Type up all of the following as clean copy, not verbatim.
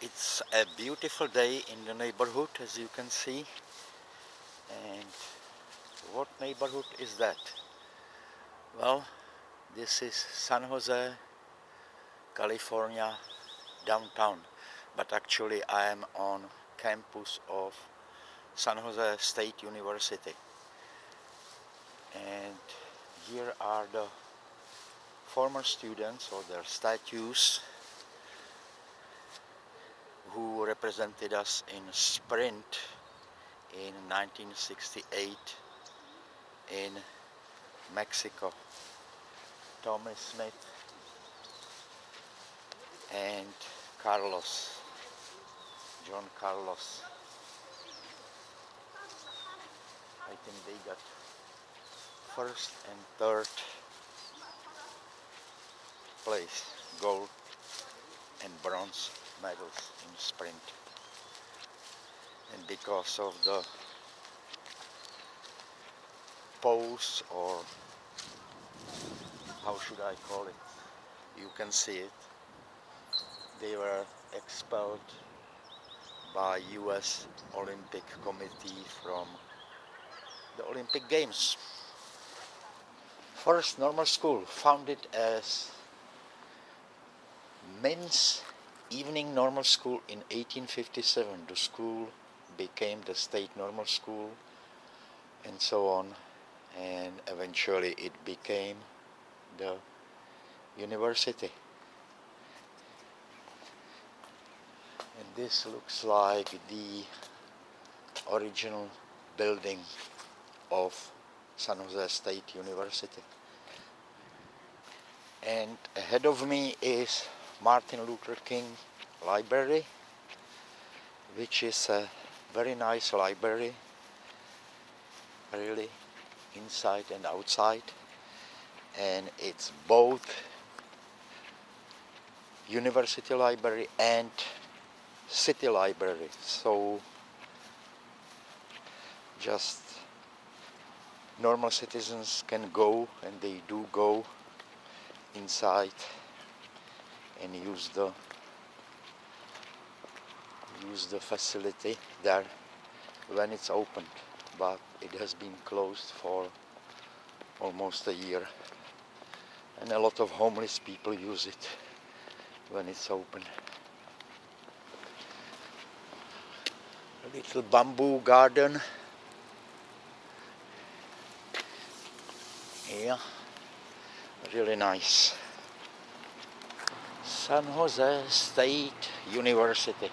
It's a beautiful day in the neighborhood, as you can see. And what neighborhood is that? Well, this is San Jose, California, downtown. But actually I am on campus of San Jose State University. And here are the former students or their statues who represented us in sprint in 1968 in Mexico. Tommy Smith and Carlos, John Carlos. I think they got first and third place, gold and bronze medals in sprint. And because of the pose, or how should I call it, you can see it, they were expelled by U.S. Olympic Committee from the Olympic Games. First normal school, founded as Men's Evening Normal School in 1857. The school became the State Normal School and so on, and eventually it became the university. And this looks like the original building of San Jose State University. And ahead of me is Martin Luther King Library, which is a very nice library, really, inside and outside. And it's both university library and city library, so just normal citizens can go, and they do go inside and use the facility there when it's opened, but it has been closed for almost a year, and a lot of homeless people use it when it's open. A little bamboo garden. Yeah, really nice. San Jose State University.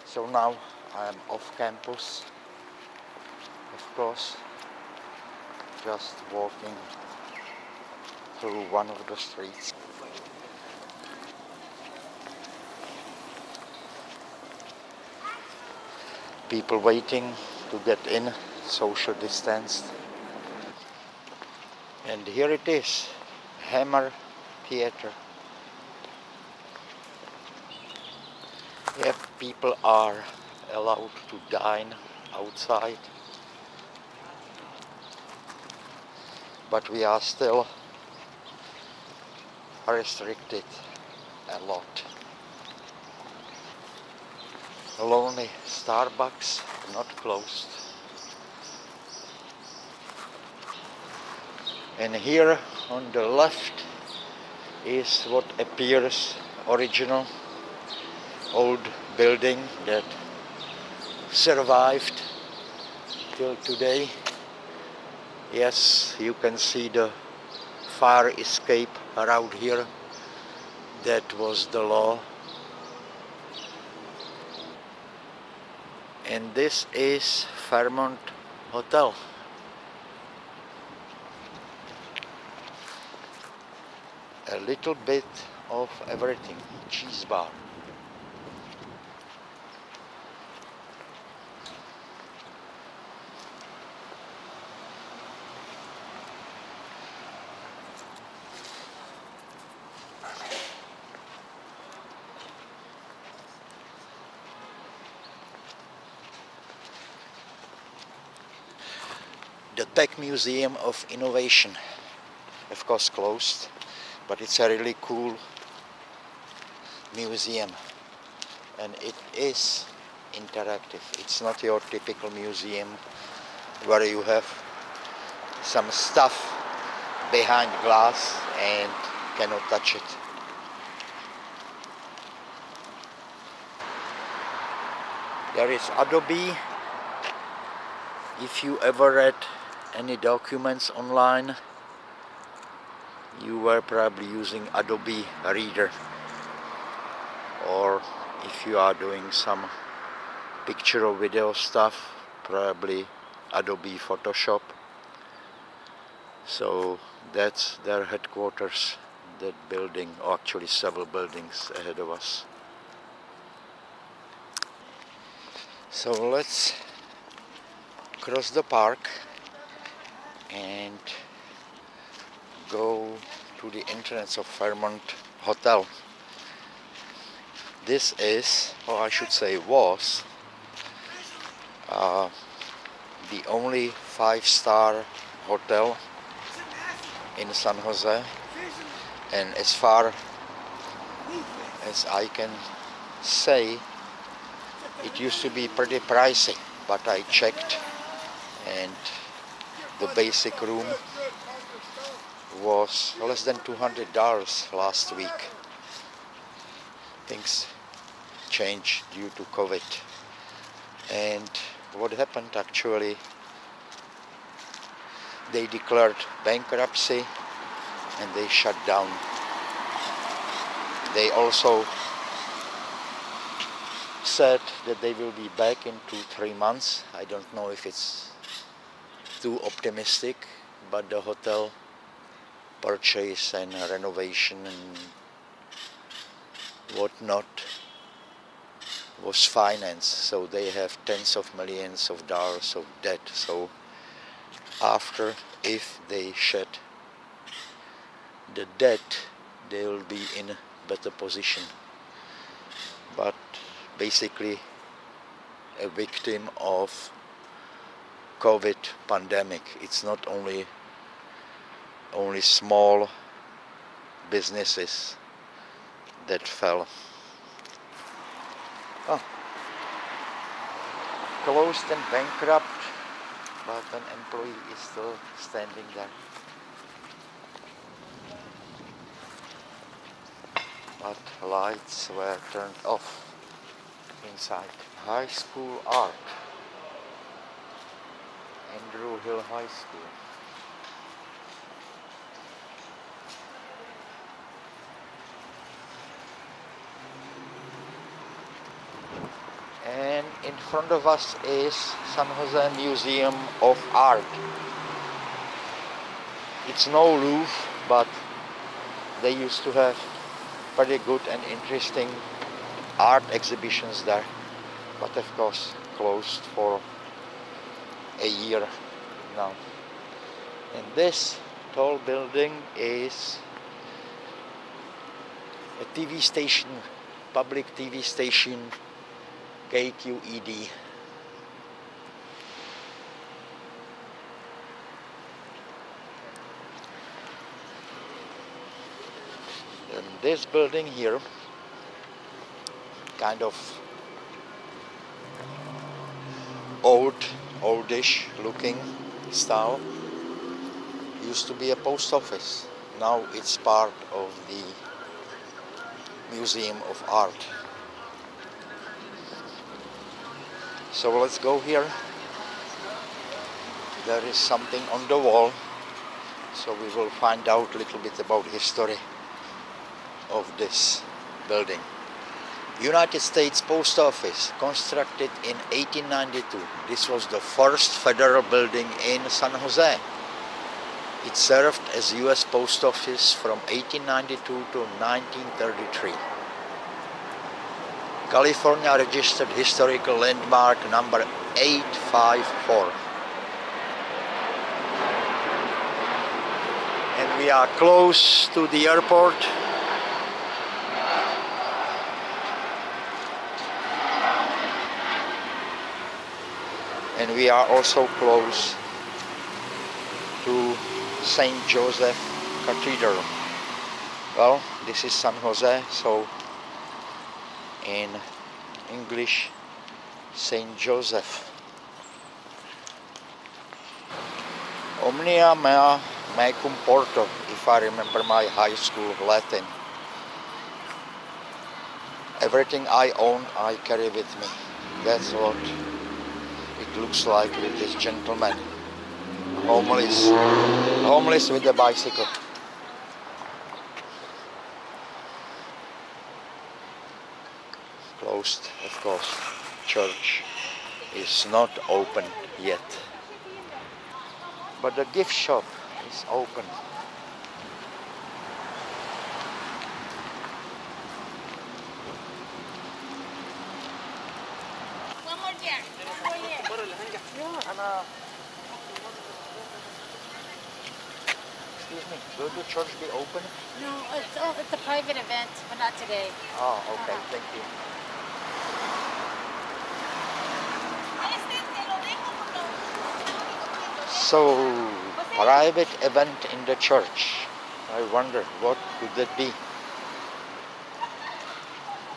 So now I am off campus, of course, just walking through one of the streets. People waiting to get in, social distanced. And here it is, Hammer Theater. Yeah, people are allowed to dine outside, but we are still restricted a lot. Lonely Starbucks, not closed. And here on the left is what appears original old building that survived till today. Yes, you can see the fire escape around here. That was the law. And this is Fairmont Hotel. A little bit of everything. Cheese bar. The Tech Museum of Innovation, of course closed, but it's a really cool museum, and it is interactive. It's not your typical museum where you have some stuff behind glass and cannot touch it. There is Adobe. If you ever read any documents online, you were probably using Adobe Reader, or if you are doing some picture or video stuff, probably Adobe Photoshop. So that's their headquarters, that building, or actually several buildings ahead of us. So let's cross the park and go to the entrance of Fairmont Hotel. This is, or I should say was, the only 5-star hotel in San Jose, and as far as I can say, it used to be pretty pricey, but I checked and the basic room was less than $200 last week. Things changed due to COVID, and what happened actually, they declared bankruptcy and they shut down. They also said that they will be back in 2-3 months. I don't know if it's too optimistic, but the hotel purchase and renovation and whatnot was financed, so they have tens of millions of dollars of debt. So after, if they shed the debt, they will be in a better position. But basically a victim of COVID pandemic. It's not only small businesses that fell. Oh. Closed and bankrupt, but an employee is still standing there. But lights were turned off inside. High school art. Andrew Hill High School. And in front of us is San Jose Museum of Art. It's no roof, but they used to have pretty good and interesting art exhibitions there, but of course closed for a year now. And this tall building is a TV station, public TV station, KQED. And this building here, kind of oldish looking style, used to be a post office. Now it's part of the Museum of Art. So let's go here. There is something on the wall, so we will find out a little bit about history of this building. United States Post Office, constructed in 1892. This was the first federal building in San Jose. It served as U.S. Post Office from 1892 to 1933. California Registered Historical Landmark number 854. And we are close to the airport. And we are also close to St. Joseph Cathedral. Well, this is San Jose, so in English Saint Joseph. Omnia mea mecum porto, if I remember my high school Latin. Everything I own, I carry with me. That's what it looks like with this gentleman. Homeless with a bicycle. Closed, of course. Church is not open yet. But the gift shop is open. Excuse me, will the church be open? No, it's a private event, but not today. Oh, okay, thank you. So, private event in the church. I wonder, what could that be?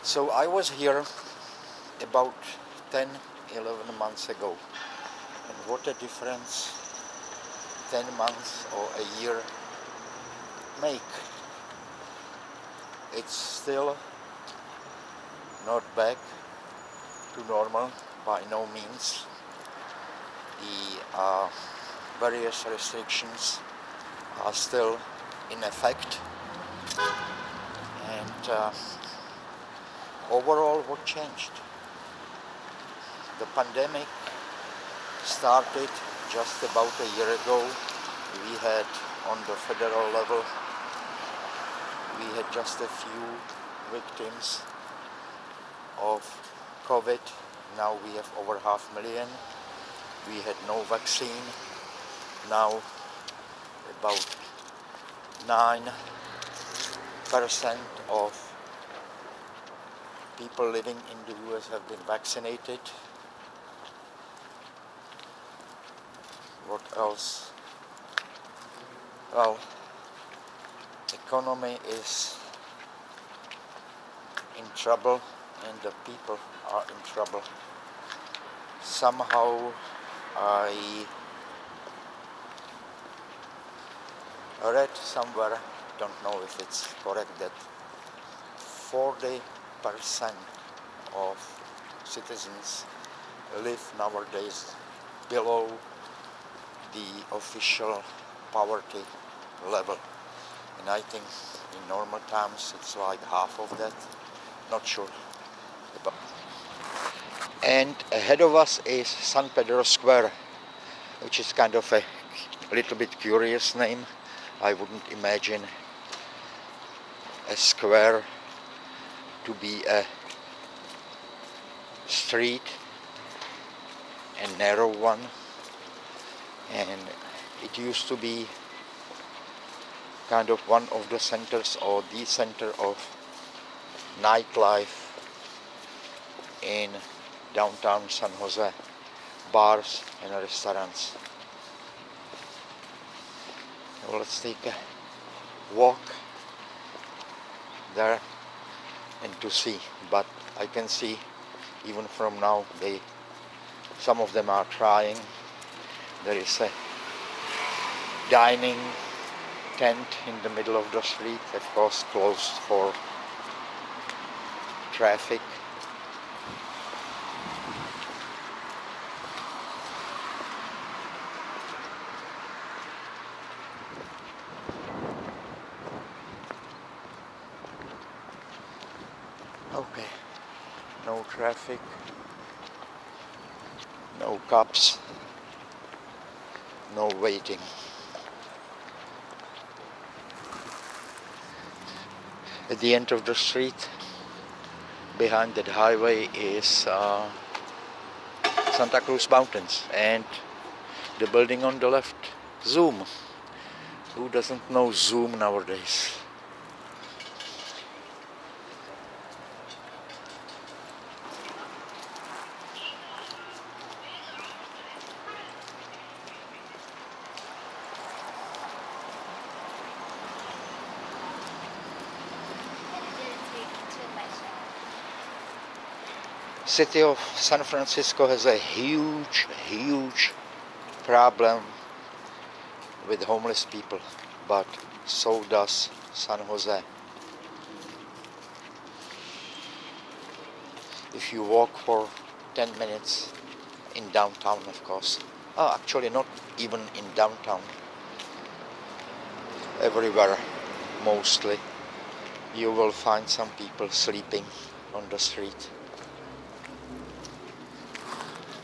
So I was here about 10, 11 months ago. And what a difference 10 months or a year make. It's still not back to normal by no means. The various restrictions are still in effect, and overall what changed? The pandemic started just about a year ago. We had on the federal level, we had just a few victims of COVID. Now we have over 500,000. We had no vaccine. Now about 9% of people living in the US have been vaccinated. What else? Well, economy is in trouble and the people are in trouble. Somehow I read somewhere, don't know if it's correct, that 40% of citizens live nowadays below the official poverty level. And I think in normal times it's like half of that. Not sure. And ahead of us is San Pedro Square, which is kind of a little bit curious name. I wouldn't imagine a square to be a street, a narrow one, and it used to be kind of one of the centers or the center of nightlife in downtown San Jose, bars and restaurants. Well, let's take a walk there and to see, but I can see even from now some of them are trying. There is a dining tent in the middle of the street, of course closed for traffic. Okay, no traffic, no cops, no waiting. At the end of the street, behind that highway, is Santa Cruz Mountains, and the building on the left, Zoom. Who doesn't know Zoom nowadays? City of San Francisco has a huge problem with homeless people, but so does San Jose. If you walk for 10 minutes in downtown, of course, actually not even in downtown, everywhere mostly, you will find some people sleeping on the street.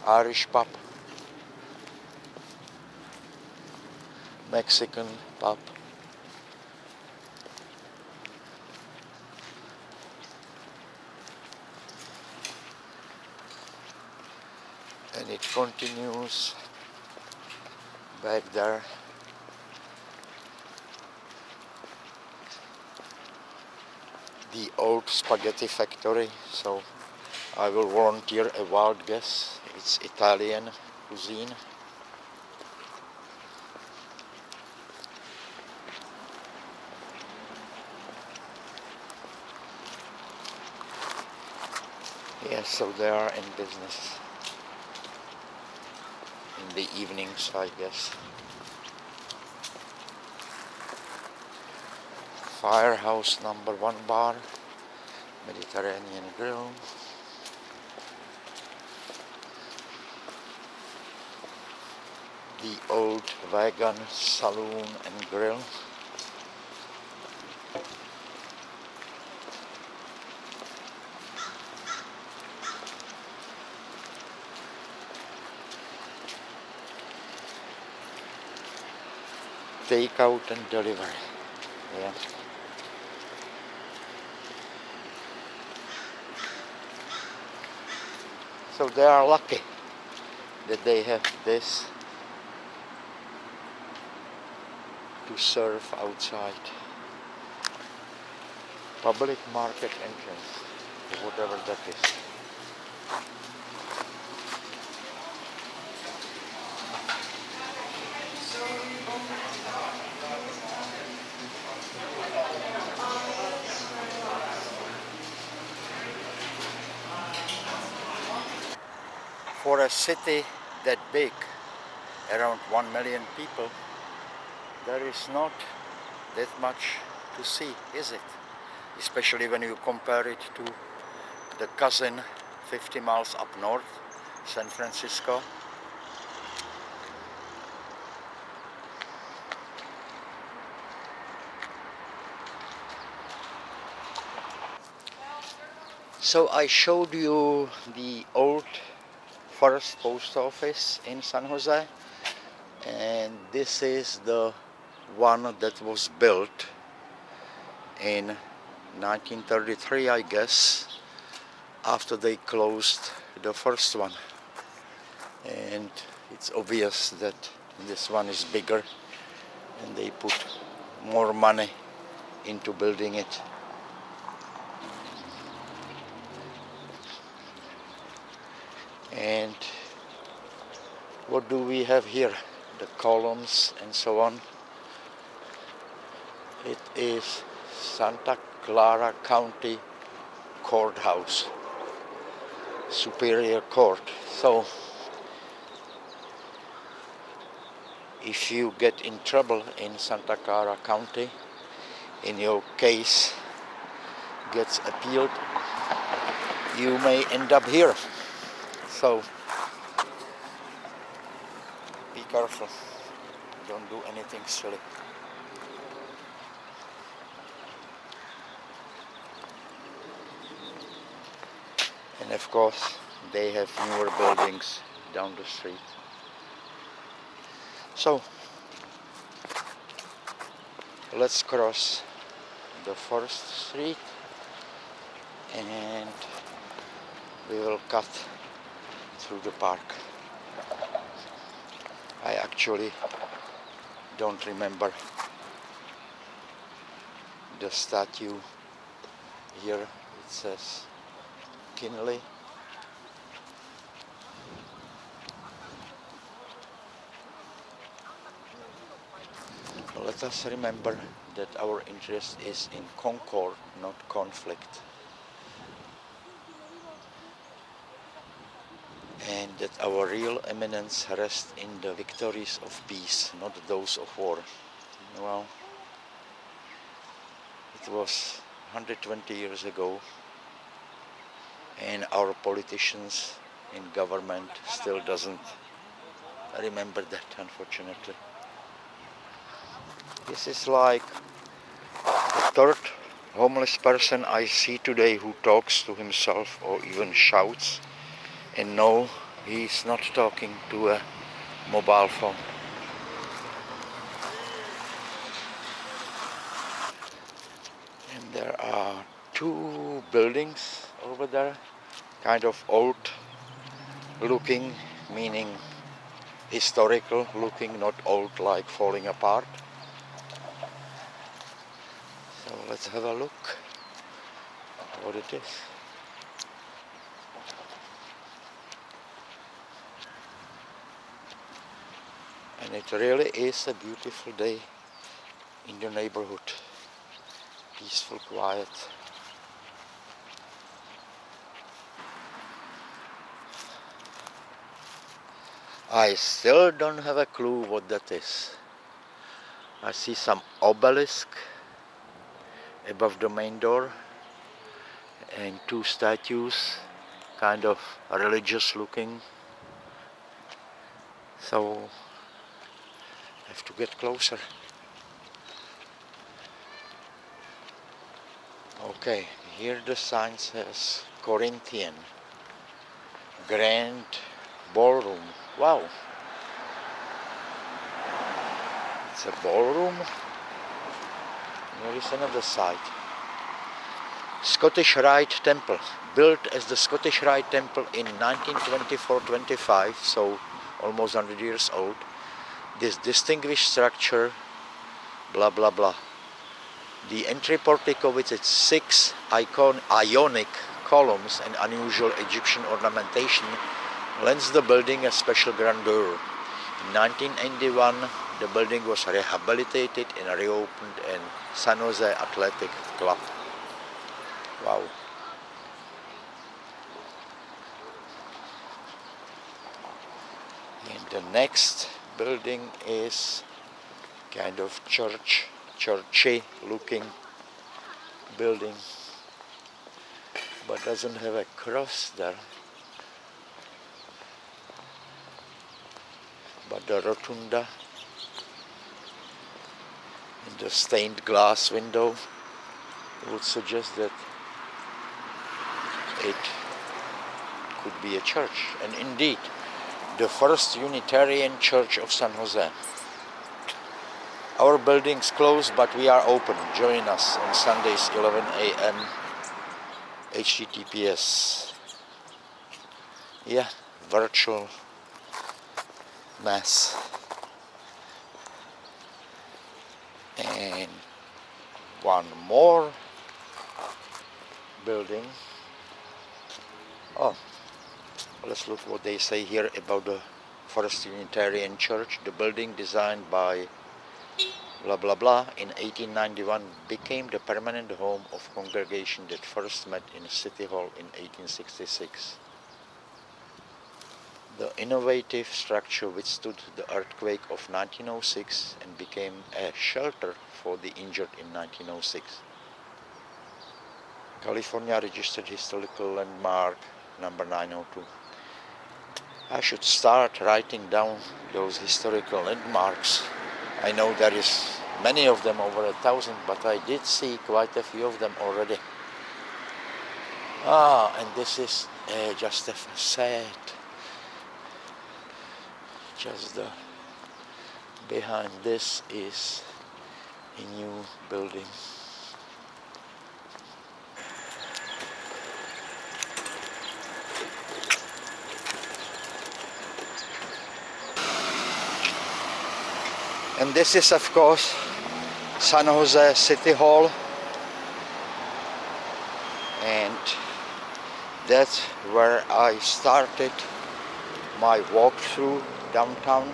Irish pub, Mexican pub, and it continues back there. The old spaghetti factory, so I will volunteer a wild guess. It's Italian cuisine. Yes, so they are in business in the evenings, I guess. Firehouse #1 bar, Mediterranean grill. The old wagon saloon and grill. Takeout and delivery. Yeah. So they are lucky that they have this to serve outside. Public market entrance, whatever that is. For a city that big, around 1 million people, there is not that much to see, is it? Especially when you compare it to the cousin 50 miles up north, San Francisco. So I showed you the old first post office in San Jose, and this is the one that was built in 1933, I guess, after they closed the first one. And it's obvious that this one is bigger and they put more money into building it. And what do we have here? The columns and so on. It is Santa Clara County Courthouse, Superior Court. So if you get in trouble in Santa Clara County, in your case gets appealed, you may end up here. So be careful, don't do anything silly. And of course they have newer buildings down the street. So let's cross the first street and we will cut through the park. I actually don't remember the statue here. It says Kinley. Let us remember that our interest is in concord, not conflict. and that our real eminence rests in the victories of peace, not those of war. Well, it was 120 years ago, and our politicians in government still doesn't remember that, unfortunately. This is like the third homeless person I see today who talks to himself or even shouts, and no, he's not talking to a mobile phone. And there are two buildings over there, kind of old looking, meaning historical looking, not old like falling apart. So let's have a look what it is. And it really is a beautiful day in the neighborhood. Peaceful, quiet. I still don't have a clue what that is. I see some obelisk above the main door and two statues, kind of religious looking. So I have to get closer. Okay, here the sign says Corinthian Grand Ballroom. Wow, it's a ballroom. There is another side. Scottish Rite Temple, built as the Scottish Rite Temple in 1924-25, so almost 100 years old. This distinguished structure, blah blah blah. The entry portico with its 6 Ionic columns and unusual Egyptian ornamentation lends the building a special grandeur. In 1981, the building was rehabilitated and reopened as San Jose Athletic Club. Wow. And the next building is kind of churchy looking building, but doesn't have a cross there. But the rotunda and the stained glass window would suggest that it could be a church. And indeed, the first Unitarian Church of San Jose. Our building's closed, but we are open. Join us on Sundays 11 a.m. HTTPS. Yeah, virtual mass. And one more building. Oh, let's look what they say here about the First Unitarian Church. The building designed by blah blah blah in 1891 became the permanent home of congregation that first met in City Hall in 1866. The innovative structure withstood the earthquake of 1906 and became a shelter for the injured in 1906. California Registered Historical Landmark number 902. I should start writing down those historical landmarks. I know there is many of them, over 1,000, but I did see quite a few of them already. And this is just a facade. Just behind this is a new building. And this is, of course, San Jose City Hall, and that's where I started my walk through downtown.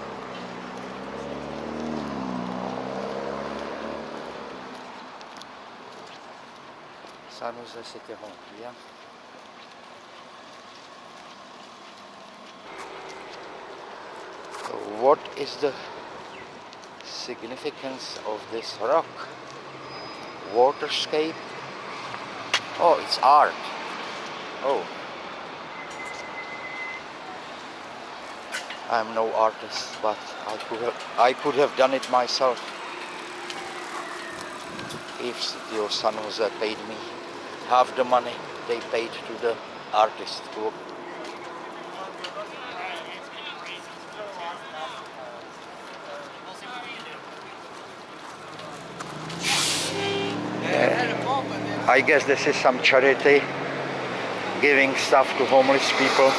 San Jose City Hall, yeah. what is the significance of this rock? Waterscape? Oh, it's art. Oh, I'm no artist, but I could have done it myself if City of San Jose paid me half the money they paid to the artist. I guess this is some charity giving stuff to homeless people.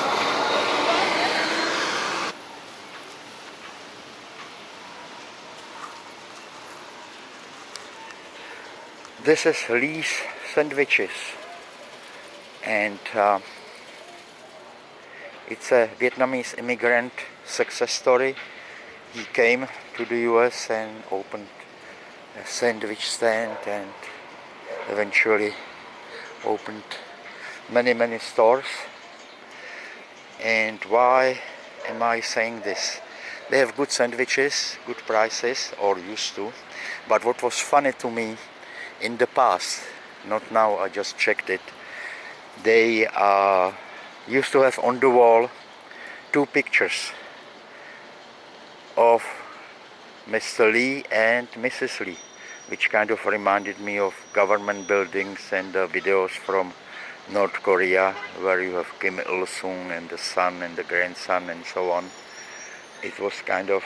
This is Lee's Sandwiches, and it's a Vietnamese immigrant success story. He came to the US and opened a sandwich stand and eventually opened many stores. And why am I saying this? They have good sandwiches, good prices, or used to. But what was funny to me in the past, not now, I just checked it, they used to have on the wall 2 pictures of Mr. Lee and Mrs. Lee, which kind of reminded me of government buildings and videos from North Korea, where you have Kim Il-sung and the son and the grandson and so on. It was kind of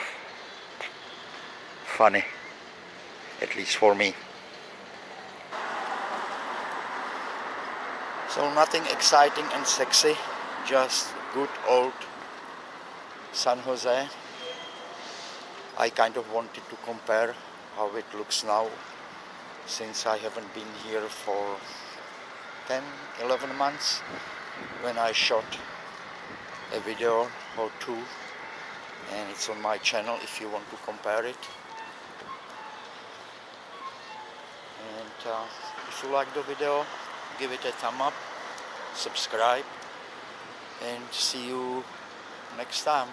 funny, at least for me. So nothing exciting and sexy, just good old San Jose. I kind of wanted to compare how it looks now, since I haven't been here for 10, 11 months, when I shot a video or 2, and it's on my channel if you want to compare it. And if you like the video, give it a thumb up, subscribe, and see you next time.